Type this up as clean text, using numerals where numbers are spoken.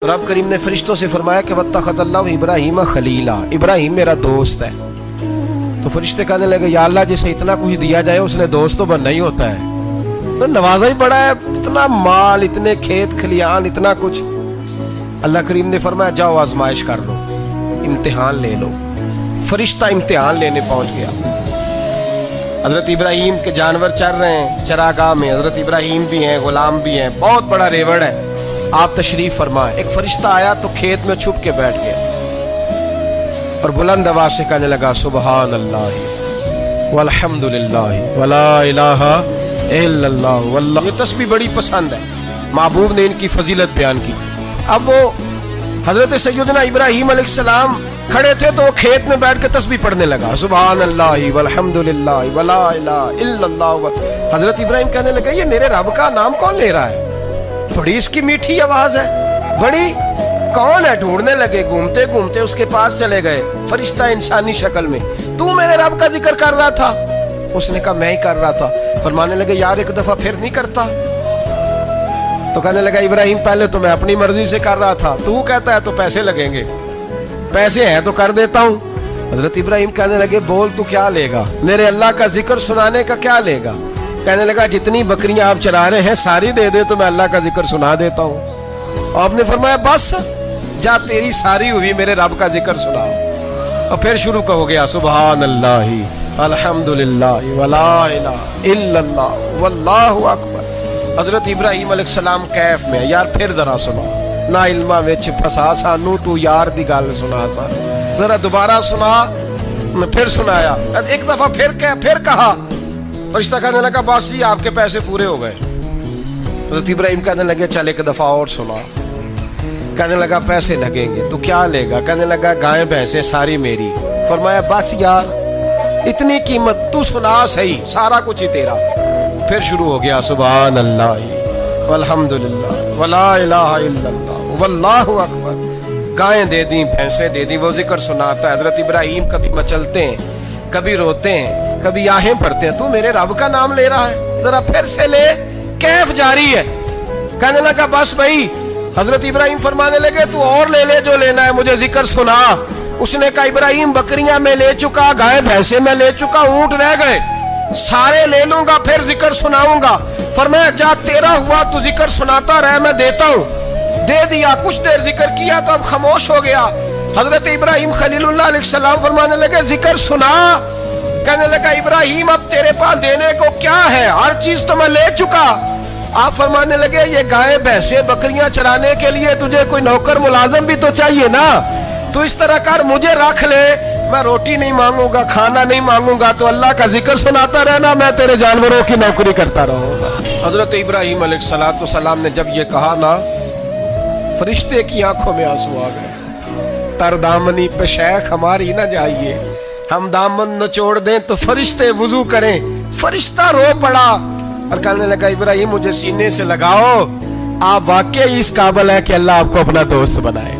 रब करीम ने फरिश्तों से फरमाया कि वत्तखज़ल्लाहु इब्राहीम खलीला, इब्राहिम मेरा दोस्त है। तो फरिश्ते कहने लगे या अल्लाह जिसे इतना कुछ दिया जाए उसने दोस्त तो बनना ही होता है, तो नवाजा ही बड़ा है, इतना माल, इतने खेत खलियान, इतना कुछ। अल्लाह करीम ने फरमाया जाओ आजमाइश कर लो, इम्तिहान ले लो। फरिश्ता इम्तिहान लेने पहुंच गया। हजरत इब्राहिम के जानवर चर रहे हैं चरागाह में, हजरत इब्राहिम भी हैं, गुलाम भी हैं, बहुत बड़ा रेवड़ है। आप तशरीफ फरमाए। एक फरिश्ता आया तो खेत में छुप के बैठ गया और बुलंद आवाज से कहने लगा सुबहान अल्लाह वल्हम्दुलिल्लाह वला इलाहा इल्लल्लाह वल्लाह। ये तस्बीह बड़ी पसंद है, महबूब ने इनकी फजीलत बयान की। अब वो हजरत सैयदना इब्राहिम अलैहिस्सलाम खड़े थे तो वो खेत में बैठ के तस्बीह पढ़ने लगा सुबहान अल्लाह वल्हम्दुलिल्लाह वला इलाहा इल्लल्लाह। हजरत इब्राहिम कहने लगे ये मेरे रब का नाम कौन ले रहा है, बड़ी इसकी मीठी आवाज है, बड़ी कौन है। ढूंढने लगे, घूमते घूमते उसके पास चले गए। फरिश्ता इंसानी शक्ल में, तू मेरे रब का जिक्र कर रहा था? उसने कहा मैं ही कर रहा था। फरमाने लगे यार एक दफा फिर नहीं करता? तो कहने लगा इब्राहिम पहले तो मैं अपनी मर्जी से कर रहा था, तू कहता है तो पैसे लगेंगे, पैसे हैं तो कर देता हूँ। हजरत इब्राहिम कहने लगे बोल तू क्या लेगा, मेरे अल्लाह का जिक्र सुनाने का क्या लेगा? कहने लगा जितनी बकरियां आप चरा रहे हैं सारी दे दे तो मैं अल्लाह का जिक्र सुना देता हूँ। और आपने फरमाया बस जा तेरी सारी हुई, मेरे रब का जिक्र सुनाओ। और फिर शुरू हो गया सुबहान अल्लाह अल्हम्दुलिल्लाह वला इलाहा इल्लल्लाह वल्लाहु अकबर। हजरत इब्राहिम अलैहिस्सलाम कैफ में, यार फिर जरा सुना, ना इल्मा विच फसा सानू, तू यार दी गल सुना सा, जरा दोबारा सुना। मैं फिर सुनाया, एक दफा फिर कहा। फरिश्ता कहने लगा बस जी आपके पैसे पूरे हो गए। हजरत इब्राहिम कहने लगे चल एक दफा और सुना। कहने लगा पैसे लगेंगे, तो क्या लेगा? कहने लगा गाय भैंसे सारी मेरी। फरमाया बस यार इतनी कीमत, तू सुना सही, सारा कुछ ही तेरा। फिर शुरू हो गया सुभान अल्लाह वल्हम्दुलिल्लाह वला इलाहा इल्लल्लाह वल्लाहु अकबर। गायें दे दी, भैंसे दे दी, वो जिक्र सुनाता है। हजरत इब्राहिम कभी मचलते हैं, कभी रोते हैं, कभी आहें भरते हैं, तू मेरे रब का नाम ले रहा है, जरा फिर से ले। कैफ जारी है। कहने लगा बस भाई। हजरत इब्राहिम फरमाने लगे तू और ले ले जो लेना है, मुझे जिक्र सुना। उसने कहा इब्राहिम बकरियां मैं ले चुका, गाय भैंसे मैं ले चुका, ऊंट रह गए, सारे ले लूंगा फिर जिक्र सुनाऊंगा। फरमाया जा तेरा हुआ तू जिक्र सुनाता रहे, मैं देता हूँ। दे दिया, कुछ देर जिक्र किया तो अब खामोश हो गया। हजरत इब्राहिम खलीलुल्लाह अलैहिस्सलाम फरमाने लगे जिक्र सुना। कहने लगा इब्राहिम अब तेरे पास देने को क्या है, हर चीज तो मैं ले चुका। आप फरमाने लगे ये गाय भैंसे बकरियां चराने के लिए तुझे कोई नौकर मुलाजिम भी तो चाहिए ना, तो इस तरह कर मुझे रख ले, मैं रोटी नहीं मांगूंगा, खाना नहीं मांगूंगा, तो अल्लाह का जिक्र सुनाता रहना, मैं तेरे जानवरों की नौकरी करता रहूंगा। हजरत इब्राहिम अलैहिस्सलाम ने जब ये कहा ना, फरिश्ते की आंखों में आंसू आ गए। तरदामनी पे शेख हमारी ना जाइए, हम दामन नचोड़ दें तो फरिश्ते वुजू करें। फरिश्ता रो पड़ा और कहने लगा इब्राहिम मुझे सीने से लगाओ, आप वाकई इस काबिल है कि अल्लाह आपको अपना दोस्त बनाए।